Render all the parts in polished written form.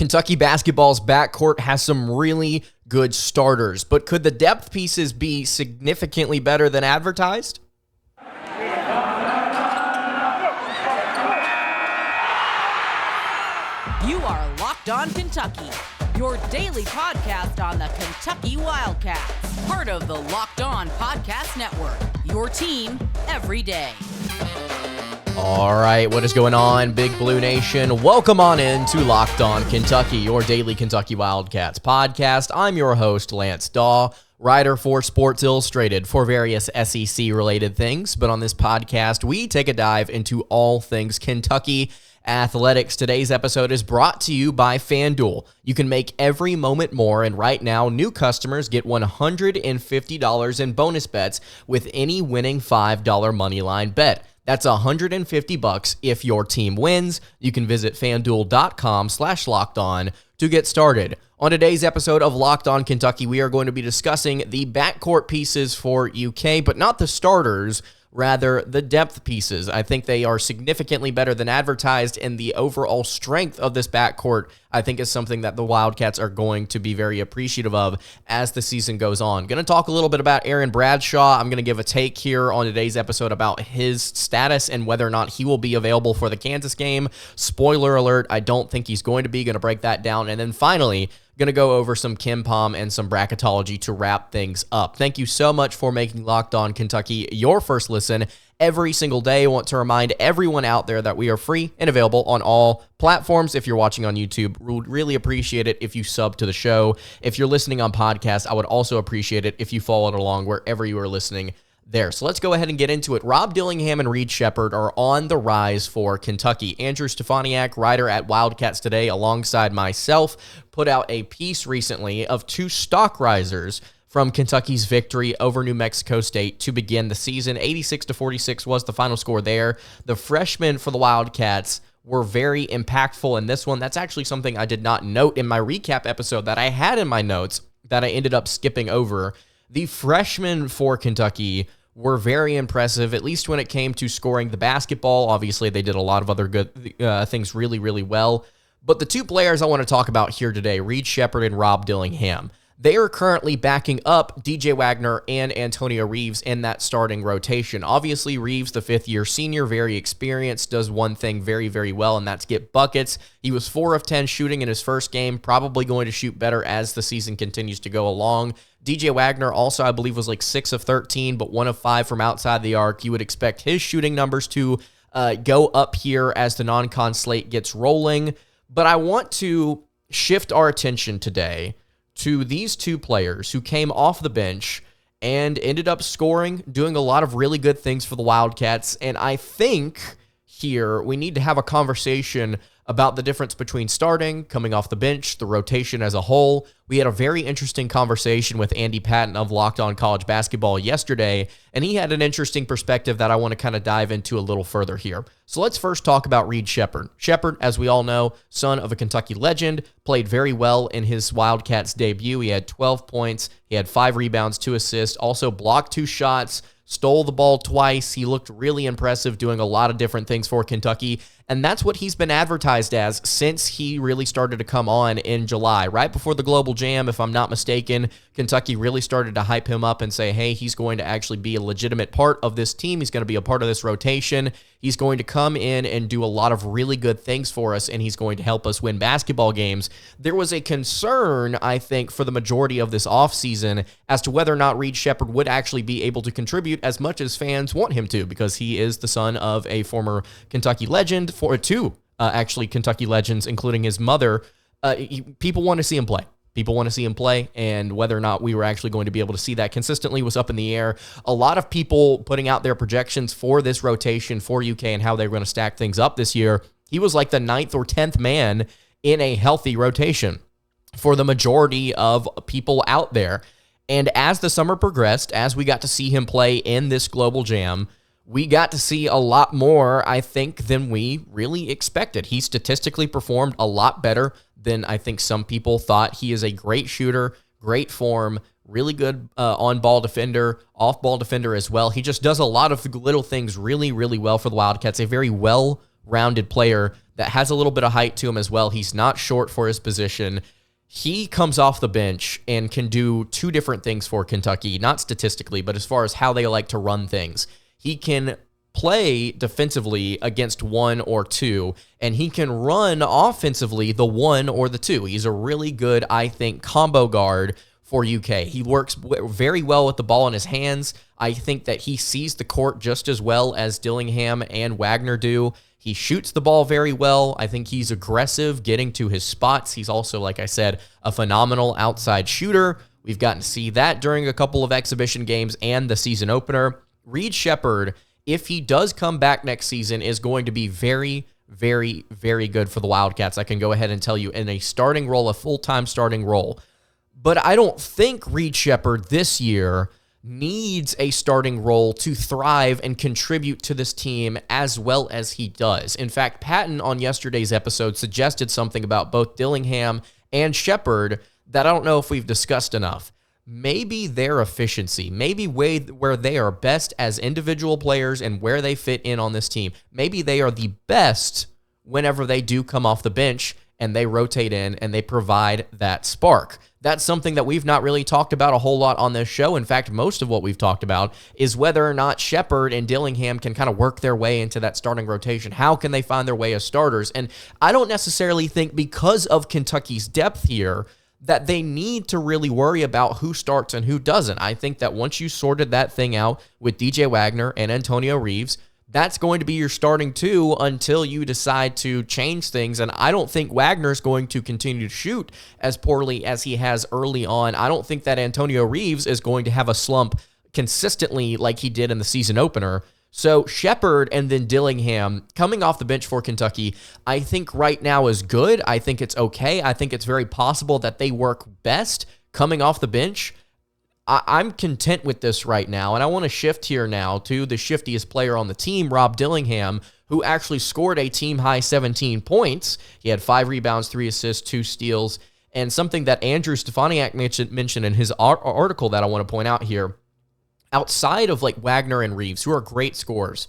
Kentucky basketball's backcourt has some really good starters, but could the depth pieces be significantly better than advertised? You are Locked On Kentucky, your daily podcast on the Kentucky Wildcats, part of the Locked On Podcast Network, your team every day. All right, what is going on, Big Blue Nation? Welcome on in to Locked On Kentucky, your daily Kentucky Wildcats podcast. I'm your host, Lance Dawe, writer for Sports Illustrated for various SEC-related things. But on this podcast, we take a dive into all things Kentucky athletics. Today's episode is brought to you by FanDuel. You can make every moment more, and right now, new customers get $150 in bonus bets with any winning $5 moneyline bet. That's $150 if your team wins. You can visit FanDuel.com/LockedOn to get started. On today's episode of Locked On Kentucky, we are going to be discussing the backcourt pieces for UK, but not the starters, rather the depth pieces. I think they are significantly better than advertised, and the overall strength of this backcourt, I think, is something that the Wildcats are going to be very appreciative of as the season goes on. Going to talk a little bit about Aaron Bradshaw. I'm going to give a take here on today's episode about his status and whether or not he will be available for the Kansas game. Spoiler alert, I don't think he's going to be. Going to break that down. And then finally, going to go over some KenPom and some Bracketology to wrap things up. Thank you so much for making Locked On Kentucky your first listen every single day. I want to remind everyone out there that we are free and available on all platforms. If you're watching on YouTube, we would really appreciate it if you sub to the show. If you're listening on podcast, I would also appreciate it if you followed along wherever you are listening there. So let's go ahead and get into it. Rob Dillingham and Reeves Sheppard are on the rise for Kentucky. Andrew Stefaniak, writer at Wildcats Today, alongside myself, put out a piece recently of two stock risers from Kentucky's victory over New Mexico State to begin the season. 86-46 was the final score there. The freshmen for the Wildcats were very impactful in this one. That's actually something I did not note in my recap episode that I had in my notes that I ended up skipping over. The freshmen for Kentucky were very impressive, at least when it came to scoring the basketball. Obviously, they did a lot of other good things really, really well. But the two players I want to talk about here today, Reeves Sheppard and Rob Dillingham, they are currently backing up DJ Wagner and Antonio Reeves in that starting rotation. Obviously, Reeves, the fifth-year senior, very experienced, does one thing very, very well, and that's get buckets. He was 4 of 10 shooting in his first game, probably going to shoot better as the season continues to go along. DJ Wagner also, I believe, was like 6 of 13, but 1 of 5 from outside the arc. You would expect his shooting numbers to go up here as the non-con slate gets rolling. But I want to shift our attention today to these two players who came off the bench and ended up scoring, doing a lot of really good things for the Wildcats. And I think here we need to have a conversation about the difference between starting, coming off the bench, the rotation as a whole. We had a very interesting conversation with Andy Patton of Locked On College Basketball yesterday, and he had an interesting perspective that I want to kind of dive into a little further here. So let's first talk about Reeves Sheppard. Sheppard, as we all know, son of a Kentucky legend, played very well in his Wildcats debut. He had 12 points, he had 5 rebounds, 2 assists, also blocked 2 shots, stole the ball twice. He looked really impressive, doing a lot of different things for Kentucky. And that's what he's been advertised as since he really started to come on in July. Right before the Global Jam, if I'm not mistaken, Kentucky really started to hype him up and say, hey, he's going to actually be a legitimate part of this team. He's going to be a part of this rotation. He's going to come in and do a lot of really good things for us, and he's going to help us win basketball games. There was a concern, I think, for the majority of this offseason as to whether or not Reeves Sheppard would actually be able to contribute as much as fans want him to, because he is the son of a former Kentucky legend, for two actually Kentucky legends, including his mother. People want to see him play. People want to see him play, and whether or not we were actually going to be able to see that consistently was up in the air. A lot of people putting out their projections for this rotation for UK and how they're going to stack things up this year. He was like the 9th or 10th man in a healthy rotation for the majority of people out there. And as the summer progressed, as we got to see him play in this Global Jam, we got to see a lot more, I think, than we really expected. He statistically performed a lot better than I think some people thought. He is a great shooter, great form, really good on-ball defender, off-ball defender as well. He just does a lot of little things really, really well for the Wildcats. A very well-rounded player that has a little bit of height to him as well. He's not short for his position. He comes off the bench and can do two different things for Kentucky, not statistically, but as far as how they like to run things. He can play defensively against one or two, and he can run offensively the one or the two. He's a really good, I think, combo guard for UK. He works very well with the ball in his hands. I think that he sees the court just as well as Dillingham and Wagner do. He shoots the ball very well. I think he's aggressive getting to his spots. He's also, like I said, a phenomenal outside shooter. We've gotten to see that during a couple of exhibition games and the season opener. Reed Sheppard, if he does come back next season, is going to be very, very, very good for the Wildcats. I can go ahead and tell you, in a starting role, a full-time starting role. But I don't think Reed Sheppard this year needs a starting role to thrive and contribute to this team as well as he does. In fact, Patton on yesterday's episode suggested something about both Dillingham and Sheppard that I don't know if we've discussed enough. Maybe their efficiency, maybe where they are best as individual players and where they fit in on this team, maybe they are the best whenever they do come off the bench and they rotate in and they provide that spark. That's something that we've not really talked about a whole lot on this show. In fact, most of what we've talked about is whether or not Sheppard and Dillingham can kind of work their way into that starting rotation. How can they find their way as starters? And I don't necessarily think, because of Kentucky's depth here, that they need to really worry about who starts and who doesn't. I think that once you sorted that thing out with DJ Wagner and Antonio Reeves, that's going to be your starting two until you decide to change things. And I don't think Wagner's going to continue to shoot as poorly as he has early on. I don't think that Antonio Reeves is going to have a slump consistently like he did in the season opener. So Sheppard and then Dillingham coming off the bench for Kentucky, I think right now is good. I think it's okay. I think it's very possible that they work best coming off the bench. I'm content with this right now, and I want to shift here now to the shiftiest player on the team, Rob Dillingham, who actually scored a team-high 17 points. He had 5 rebounds, 3 assists, 2 steals, and something that Andrew Stefaniak mentioned in his article that I want to point out here. Outside of like Wagner and Reeves, who are great scorers,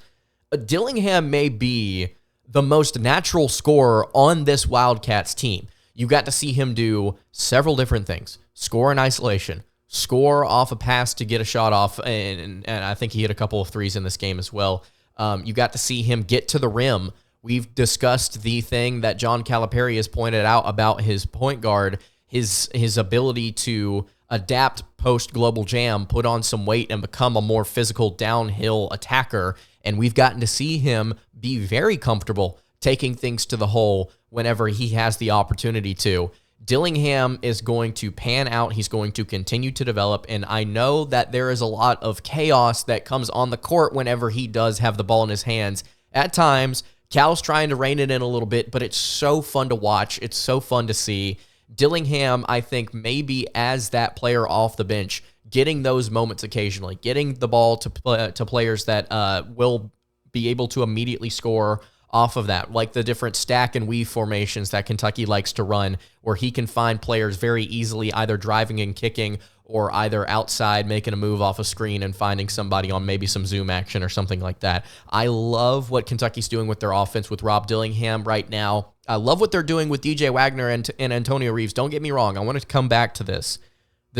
Dillingham may be the most natural scorer on this Wildcats team. You got to see him do several different things. Score in isolation, score off a pass to get a shot off, and I think he hit a couple of threes in this game as well. You got to see him get to the rim. We've discussed the thing that John Calipari has pointed out about his point guard, his ability to adapt post-Global Jam, put on some weight, and become a more physical downhill attacker. And we've gotten to see him be very comfortable taking things to the hole whenever he has the opportunity to. Dillingham is going to pan out. He's going to continue to develop, and I know that there is a lot of chaos that comes on the court whenever he does have the ball in his hands. At times, Cal's trying to rein it in a little bit, but it's so fun to watch. It's so fun to see. Dillingham, I think, maybe as that player off the bench, getting those moments occasionally, getting the ball to players that will be able to immediately score off of that, like the different stack and weave formations that Kentucky likes to run, where he can find players very easily either driving and kicking or either outside making a move off a screen and finding somebody on maybe some zoom action or something like that. I love what Kentucky's doing with their offense with Rob Dillingham right now. I love what they're doing with DJ Wagner and Antonio Reeves. Don't get me wrong. I want to come back to this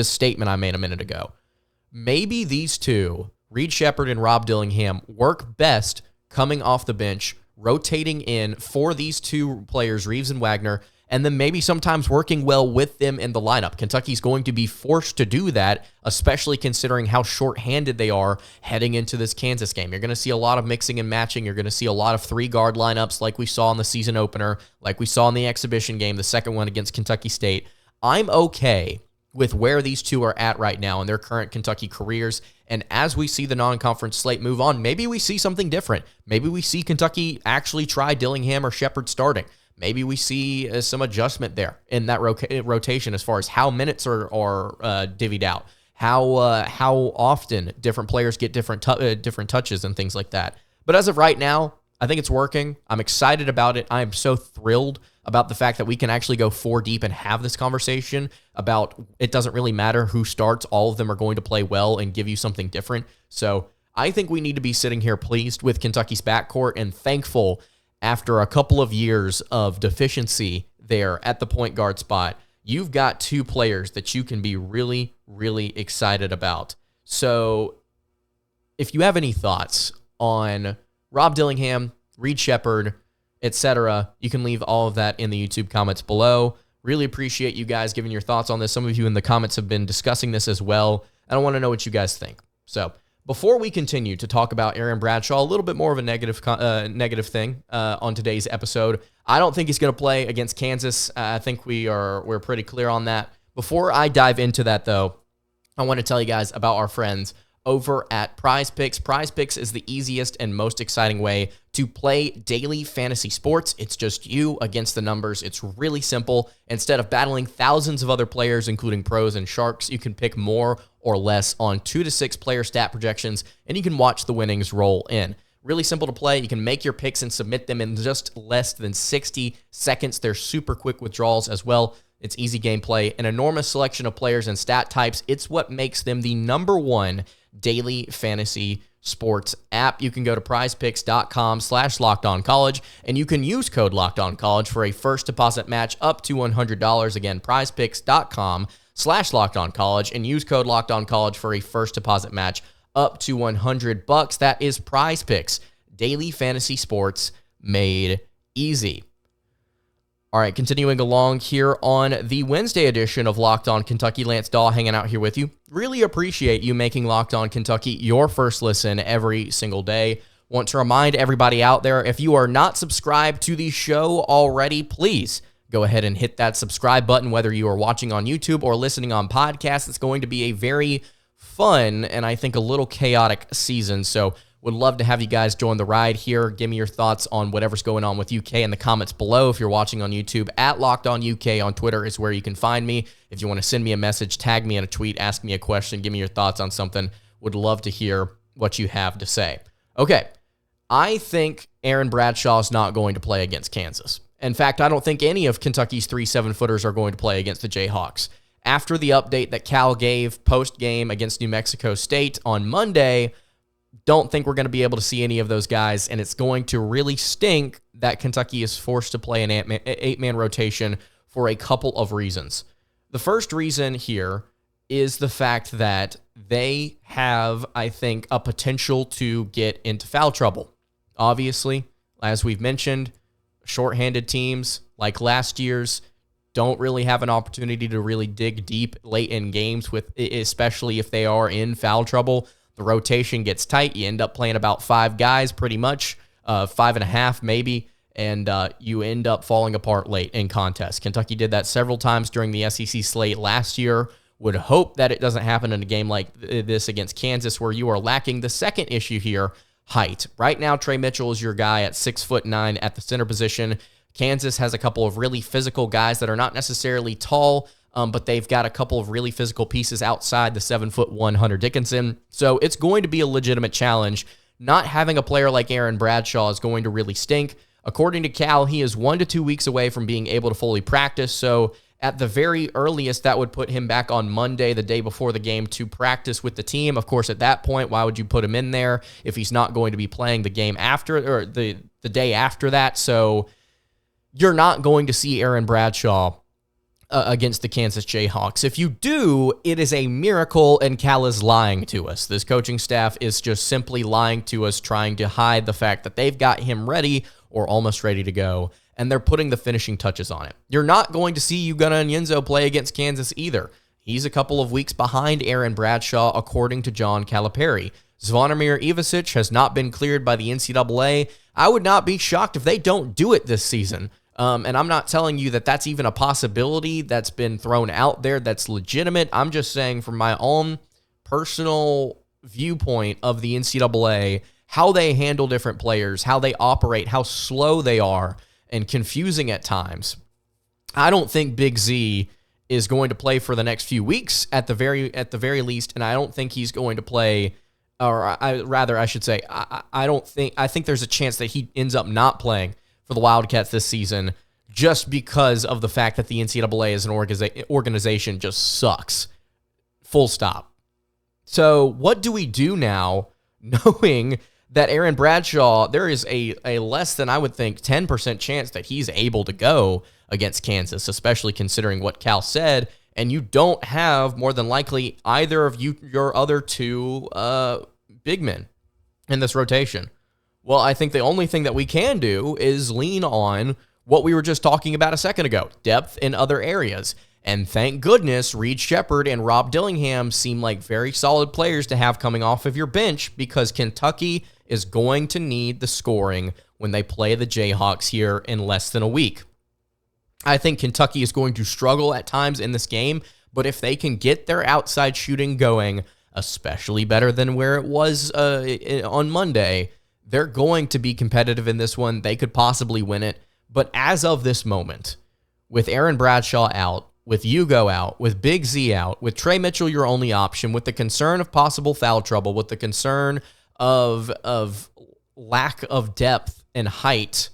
statement I made a minute ago. Maybe these two, Reed Sheppard and Rob Dillingham, work best coming off the bench, rotating in for these two players, Reeves and Wagner, and then maybe sometimes working well with them in the lineup. Kentucky's going to be forced to do that, especially considering how shorthanded they are heading into this Kansas game. You're going to see a lot of mixing and matching. You're going to see a lot of 3-guard lineups like we saw in the season opener, like we saw in the exhibition game, the second one against Kentucky State. I'm okay with where these two are at right now in their current Kentucky careers. And as we see the non-conference slate move on, maybe we see something different. Maybe we see Kentucky actually try Dillingham or Sheppard starting. Maybe we see some adjustment there in that rotation as far as how minutes are divvied out, how often different players get different touches and things like that. But as of right now, I think it's working. I'm excited about it. I am so thrilled about the fact that we can actually go 4 deep and have this conversation about it doesn't really matter who starts. All of them are going to play well and give you something different. So I think we need to be sitting here pleased with Kentucky's backcourt and thankful after a couple of years of deficiency there at the point guard spot, you've got two players that you can be really, really excited about. So if you have any thoughts on Rob Dillingham, Reed Sheppard, etc., you can leave all of that in the YouTube comments below. Really appreciate you guys giving your thoughts on this. Some of you in the comments have been discussing this as well. I don't want to know what you guys think. So before we continue to talk about Aaron Bradshaw, a little bit more of a negative thing on today's episode. I don't think he's going to play against Kansas. I think we're pretty clear on that. Before I dive into that, though, I want to tell you guys about our friends over at Prize Picks. Prize Picks is the easiest and most exciting way to play daily fantasy sports. It's just you against the numbers. It's really simple. Instead of battling thousands of other players, including pros and sharks, you can pick more or less on 2 to 6 player stat projections, and you can watch the winnings roll in. Really simple to play. You can make your picks and submit them in just less than 60 seconds. They're super quick withdrawals as well. It's easy gameplay, an enormous selection of players and stat types. It's what makes them the #1 daily fantasy sports app. You can go to prizepicks.com/lockedoncollege, and you can use code lockedoncollege for a first deposit match up to $100. Again, prizepicks.com/lockedoncollege, and use code lockedoncollege for a first deposit match up to $100. That is Prize Picks, daily fantasy sports made easy. All right, continuing along here on the Wednesday edition of Locked On Kentucky, Lance Dawe hanging out here with you. Really appreciate you making Locked On Kentucky your first listen every single day. Want to remind everybody out there, if you are not subscribed to the show already, please go ahead and hit that subscribe button, whether you are watching on YouTube or listening on podcast. It's going to be a very fun and I think a little chaotic season, so would love to have you guys join the ride here. Give me your thoughts on whatever's going on with UK in the comments below. If you're watching on YouTube, at Locked On UK on Twitter is where you can find me. If you want to send me a message, tag me in a tweet, ask me a question, give me your thoughts on something. Would love to hear what you have to say. Okay, I think Aaron Bradshaw is not going to play against Kansas. In fact, I don't think any of Kentucky's 3 7-footers are going to play against the Jayhawks. After the update that Cal gave post-game against New Mexico State on Monday, don't think we're going to be able to see any of those guys, and it's going to really stink that Kentucky is forced to play an 8-man rotation for a couple of reasons. The first reason here is the fact that they have, I think, a potential to get into foul trouble. Obviously, as we've mentioned, shorthanded teams like last year's don't really have an opportunity to really dig deep late in games, especially if they are in foul trouble. The rotation gets tight. You end up playing about 5 guys pretty much, 5.5 maybe, and you end up falling apart late in contests. Kentucky did that several times during the SEC slate last year. Would hope that it doesn't happen in a game like this against Kansas where you are lacking. The second issue here, height. Right now, Trey Mitchell is your guy at 6'9" at the center position. Kansas has a couple of really physical guys that are not necessarily tall, but they've got a couple of really physical pieces outside the 7'1" Hunter Dickinson. So it's going to be a legitimate challenge. Not having a player like Aaron Bradshaw is going to really stink. According to Cal, he is 1 to 2 weeks away from being able to fully practice. So at the very earliest, that would put him back on Monday, the day before the game, to practice with the team. Of course, at that point, why would you put him in there if he's not going to be playing the game after, or the day after that? So you're not going to see Aaron Bradshaw against the Kansas Jayhawks. If you do, it is a miracle, and Cal is lying to us. This coaching staff is just simply lying to us, trying to hide the fact that they've got him ready or almost ready to go, and they're putting the finishing touches on it. You're not going to see Ugonna Onyenso play against Kansas either. He's a couple of weeks behind Aaron Bradshaw, according to John Calipari. Zvonimir Ivisic has not been cleared by the NCAA. I would not be shocked if they don't do it this season. And I'm not telling you that that's even a possibility that's been thrown out there that's legitimate. I'm just saying from my own personal viewpoint of the NCAA, how they handle different players, how they operate, how slow they are, and confusing at times. I don't think Big Z is going to play for the next few weeks at the very least, and I don't think he's going to play, or I should say, I think there's a chance that he ends up not playing for the Wildcats this season, just because of the fact that the NCAA as an organization just sucks. Full stop. So what do we do now, knowing that Aaron Bradshaw, there is a less than, I would think, 10% chance that he's able to go against Kansas, especially considering what Cal said, and you don't have, more than likely, either of your other two big men in this rotation. Well, I think the only thing that we can do is lean on what we were just talking about a second ago, depth in other areas. And thank goodness Sheppard and Rob Dillingham seem like very solid players to have coming off of your bench, because Kentucky is going to need the scoring when they play the Jayhawks here in less than a week. I think Kentucky is going to struggle at times in this game, but if they can get their outside shooting going, especially better than where it was on Monday, they're going to be competitive in this one. They could possibly win it. But as of this moment, with Aaron Bradshaw out, with Hugo out, with Big Z out, with Trey Mitchell your only option, with the concern of possible foul trouble, with the concern of lack of depth and height,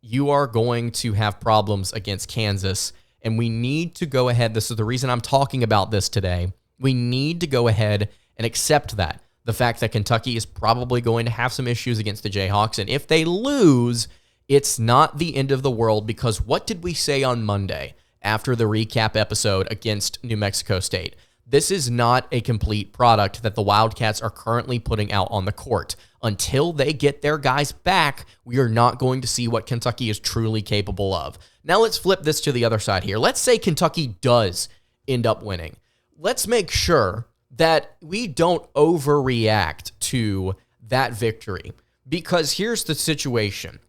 you are going to have problems against Kansas. And we need to go ahead. This is the reason I'm talking about this today. We need to go ahead and accept that. The fact that Kentucky is probably going to have some issues against the Jayhawks. And if they lose, it's not the end of the world, because what did we say on Monday after the recap episode against New Mexico State? This is not a complete product that the Wildcats are currently putting out on the court. Until they get their guys back, we are not going to see what Kentucky is truly capable of. Now let's flip this to the other side here. Let's say Kentucky does end up winning. Let's make sure that we don't overreact to that victory, because here's the situation.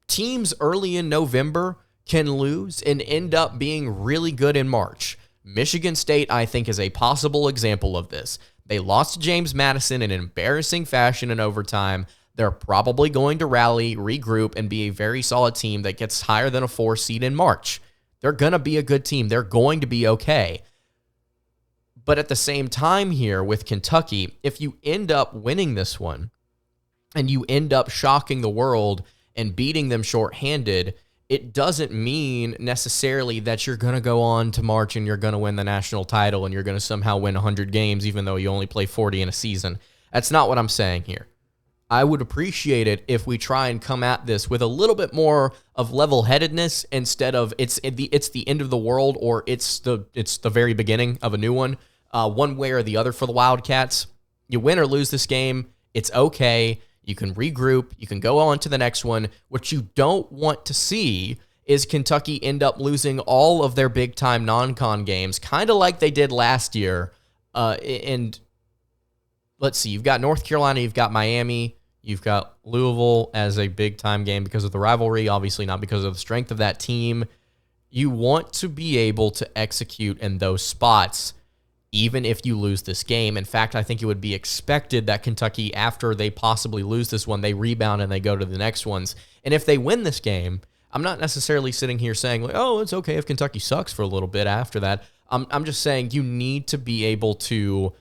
Teams early in November can lose and end up being really good in March. Michigan State, I think, is a possible example of this. They lost to James Madison in an embarrassing fashion in overtime. They're probably going to rally, regroup, and be a very solid team that gets higher than a 4 seed in March. They're going to be a good team. They're going to be okay. But at the same time here with Kentucky, if you end up winning this one and you end up shocking the world and beating them shorthanded, it doesn't mean necessarily that you're going to go on to March and you're going to win the national title and you're going to somehow win 100 games even though you only play 40 in a season. That's not what I'm saying here. I would appreciate it if we try and come at this with a little bit more of level-headedness instead of it's the end of the world or it's the very beginning of a new one. One way or the other for the Wildcats. You win or lose this game, it's okay. You can regroup. You can go on to the next one. What you don't want to see is Kentucky end up losing all of their big-time non-con games, kind of like they did last year. And let's see, you've got North Carolina, you've got Miami, you've got Louisville as a big-time game because of the rivalry, obviously not because of the strength of that team. You want to be able to execute in those spots even if you lose this game. In fact, I think it would be expected that Kentucky, after they possibly lose this one, they rebound and they go to the next ones. And if they win this game, I'm not necessarily sitting here saying, like, oh, it's okay if Kentucky sucks for a little bit after that. I'm just saying you need to be able to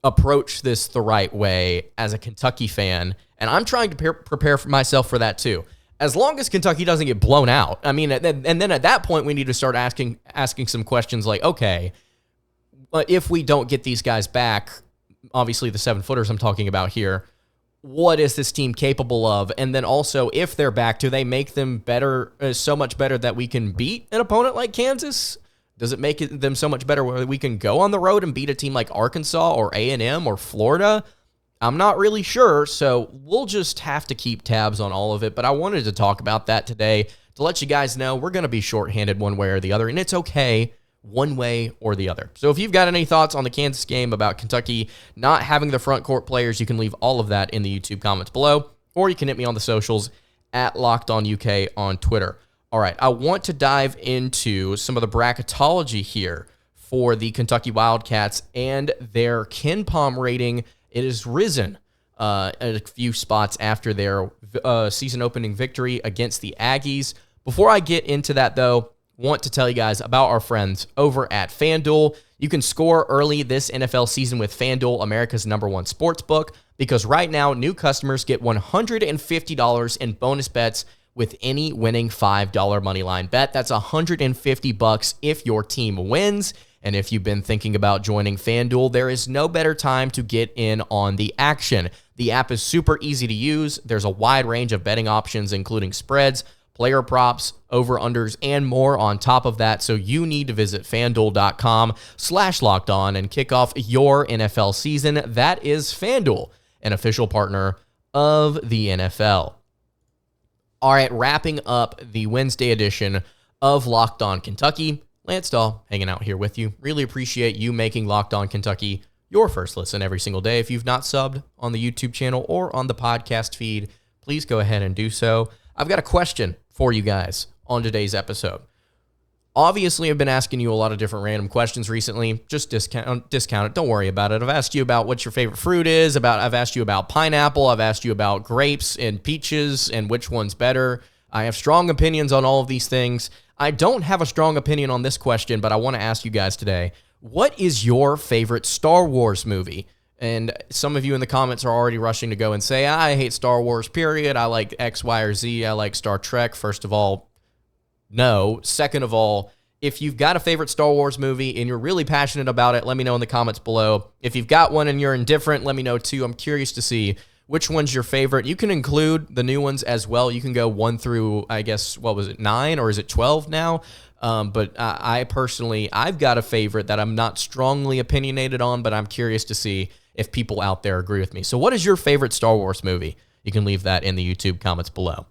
approach this the right way as a Kentucky fan. And I'm trying to prepare for myself for that too. As long as Kentucky doesn't get blown out. I mean, and then at that point, we need to start asking some questions like, okay, if we don't get these guys back, obviously the 7-footers I'm talking about here, what is this team capable of? And then also, if they're back, do they make them better, so much better that we can beat an opponent like Kansas? Does it make them so much better where we can go on the road and beat a team like Arkansas or A&M or Florida? I'm not really sure, so we'll just have to keep tabs on all of it. But I wanted to talk about that today to let you guys know we're going to be shorthanded one way or the other, and it's okay one way or the other. So if you've got any thoughts on the Kansas game about Kentucky not having the front court players, you can leave all of that in the YouTube comments below, or you can hit me on the socials at LockedOnUK on Twitter. All right, I want to dive into some of the bracketology here for the Kentucky Wildcats and their KenPom rating. It has risen a few spots after their season opening victory against the Aggies. Before I get into that, though, want to tell you guys about our friends over at FanDuel. You can score early this NFL season with FanDuel, America's #1 sports book, because right now new customers get $150 in bonus bets with any winning $5 moneyline bet. That's $150 if your team wins. And if you've been thinking about joining FanDuel, there is no better time to get in on the action. The app is super easy to use. There's a wide range of betting options, including spreads, player props, over-unders, and more on top of that. So you need to visit FanDuel.com/lockedon and kick off your NFL season. That is FanDuel, an official partner of the NFL. All right, wrapping up the Wednesday edition of Locked On Kentucky. Lance Dawe hanging out here with you. Really appreciate you making Locked On Kentucky your first listen every single day. If you've not subbed on the YouTube channel or on the podcast feed, please go ahead and do so. I've got a question for you guys on today's episode. Obviously, I've been asking you a lot of different random questions recently. Just discount it. Don't worry about it. I've asked you about what your favorite fruit is. I've asked you about pineapple. I've asked you about grapes and peaches and which one's better. I have strong opinions on all of these things. I don't have a strong opinion on this question, but I want to ask you guys today, what is your favorite Star Wars movie? And some of you in the comments are already rushing to go and say, I hate Star Wars, period. I like X, Y, or Z. I like Star Trek. First of all, no. Second of all, if you've got a favorite Star Wars movie and you're really passionate about it, let me know in the comments below. If you've got one and you're indifferent, let me know too. I'm curious to see which one's your favorite. You can include the new ones as well. You can go 1 through, I guess, 9 or is it 12 now? But I personally, I've got a favorite that I'm not strongly opinionated on, but I'm curious to see if people out there agree with me. So what is your favorite Star Wars movie? You can leave that in the YouTube comments below.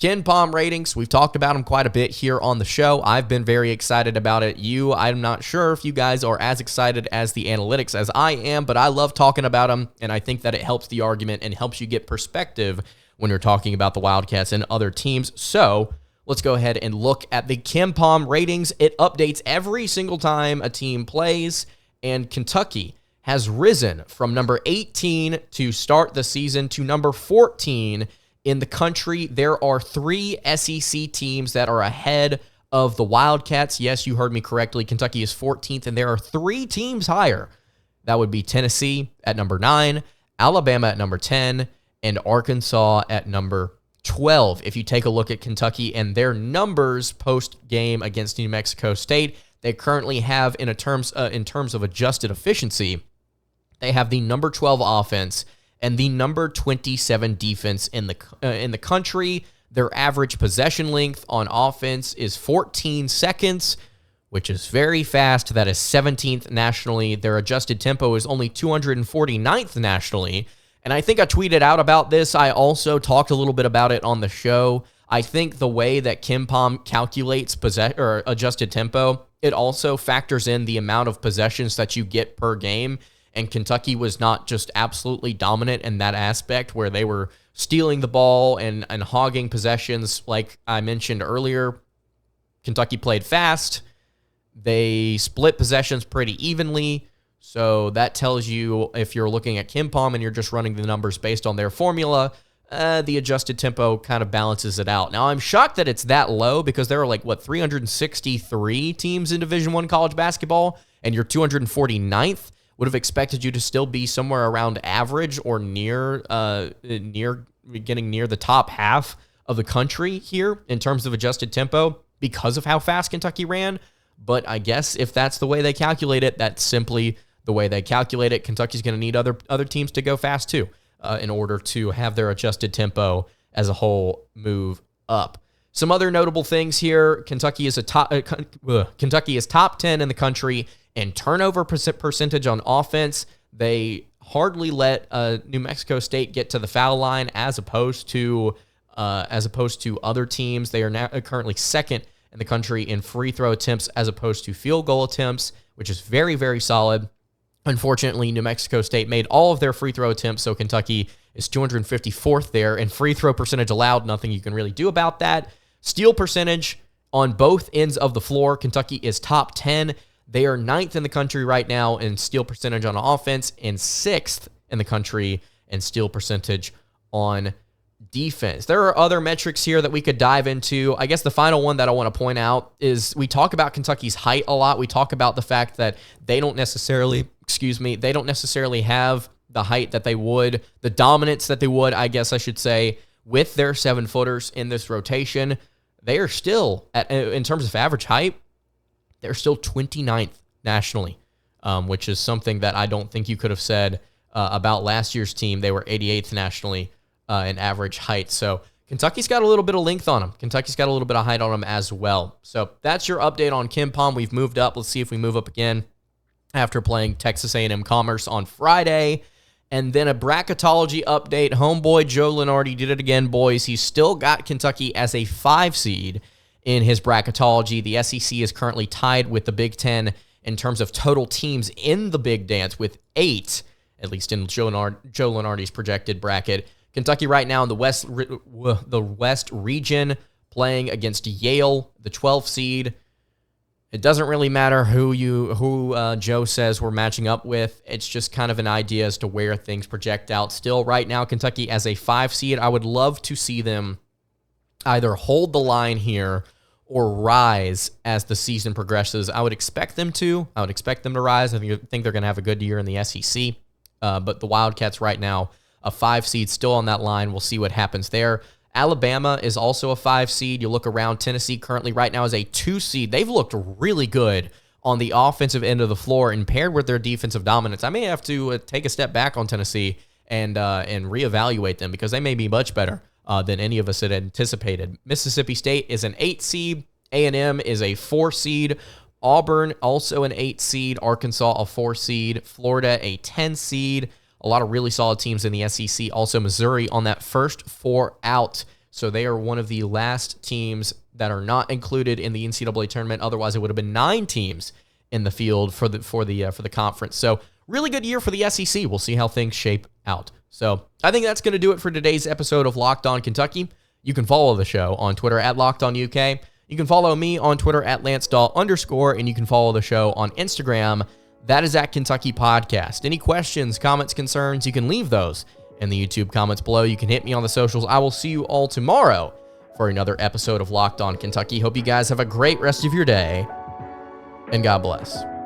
KenPom ratings, we've talked about them quite a bit here on the show. I've been very excited about it. I'm not sure if you guys are as excited as the analytics as I am, but I love talking about them, and I think that it helps the argument and helps you get perspective when you're talking about the Wildcats and other teams. So let's go ahead and look at the KenPom ratings. It updates every single time a team plays, and Kentucky has risen from number 18 to start the season to number 14 in the country. There are 3 SEC teams that are ahead of the Wildcats. Yes, you heard me correctly. Kentucky is 14th, and there are 3 teams higher. That would be Tennessee at number 9, Alabama at number 10, and Arkansas at number 12. If you take a look at Kentucky and their numbers post-game against New Mexico State, they currently have, in terms of adjusted efficiency, they have the number 12 offense and the number 27 defense in the country. Their average possession length on offense is 14 seconds, which is very fast. That is 17th nationally. Their adjusted tempo is only 249th nationally. And I think I tweeted out about this. I also talked a little bit about it on the show. I think the way that KenPom calculates adjusted tempo, it also factors in the amount of possessions that you get per game. And Kentucky was not just absolutely dominant in that aspect where they were stealing the ball and hogging possessions. Like I mentioned earlier, Kentucky played fast. They split possessions pretty evenly. So that tells you, if you're looking at KenPom and you're just running the numbers based on their formula, the adjusted tempo kind of balances it out. Now, I'm shocked that it's that low because there are 363 teams in Division I college basketball, and you're 249th. Would have expected you to still be somewhere around average or getting near the top half of the country here in terms of adjusted tempo because of how fast Kentucky ran. But I guess if that's the way they calculate it, that's simply the way they calculate it. Kentucky's going to need other teams to go fast too in order to have their adjusted tempo as a whole move up. Some other notable things here: Kentucky is top 10 in the country in turnover percentage on offense. They hardly let New Mexico State get to the foul line as opposed to other teams. They are now currently second in the country in free throw attempts as opposed to field goal attempts, which is very, very solid. Unfortunately, New Mexico State made all of their free throw attempts, so Kentucky is 254th there. And free throw percentage allowed, nothing you can really do about that. Steal percentage on both ends of the floor, Kentucky is top 10. They are 9th in the country right now in steal percentage on offense and 6th in the country in steal percentage on defense. There are other metrics here that we could dive into. I guess the final one that I want to point out is we talk about Kentucky's height a lot. We talk about the fact that they don't necessarily have the height that they would, the dominance that they would, I guess I should say, with their 7-footers in this rotation. They are still, in terms of average height, they're still 29th nationally, which is something that I don't think you could have said about last year's team. They were 88th nationally in average height. So Kentucky's got a little bit of length on them. Kentucky's got a little bit of height on them as well. So that's your update on KenPom. We've moved up. Let's see if we move up again after playing Texas A&M Commerce on Friday. And then a bracketology update. Homeboy Joe Lenardi did it again, boys. He's still got Kentucky as a 5 seed in his bracketology. The SEC is currently tied with the Big Ten in terms of total teams in the Big Dance with 8, at least in Joe Lenardi's projected bracket. Kentucky right now in the West region playing against Yale, the 12th seed. It doesn't really matter who Joe says we're matching up with. It's just kind of an idea as to where things project out. Still, right now, Kentucky as a 5 seed. I would love to see them either hold the line here or rise as the season progresses. I would expect them to. I would expect them to rise. I think they're going to have a good year in the SEC. But the Wildcats right now, a 5 seed, still on that line. We'll see what happens there. Alabama is also a 5 seed. You look around, Tennessee currently right now is a 2 seed. They've looked really good on the offensive end of the floor, and paired with their defensive dominance, I may have to take a step back on Tennessee and reevaluate them, because they may be much better than any of us had anticipated. Mississippi State is an 8 seed. A&M is a 4 seed. Auburn also an 8 seed. Arkansas a 4 seed. Florida a 10 seed. A lot of really solid teams in the SEC. Also, Missouri on that first 4 out. So they are one of the last teams that are not included in the NCAA tournament. Otherwise, it would have been 9 teams in the field for the conference. So really good year for the SEC. We'll see how things shape out. So I think that's going to do it for today's episode of Locked On Kentucky. You can follow the show on Twitter at LockedOnUK. You can follow me on Twitter at LanceDahl_, and you can follow the show on Instagram. That is at Kentucky Podcast. Any questions, comments, concerns, you can leave those in the YouTube comments below. You can hit me on the socials. I will see you all tomorrow for another episode of Locked On Kentucky. Hope you guys have a great rest of your day, and God bless.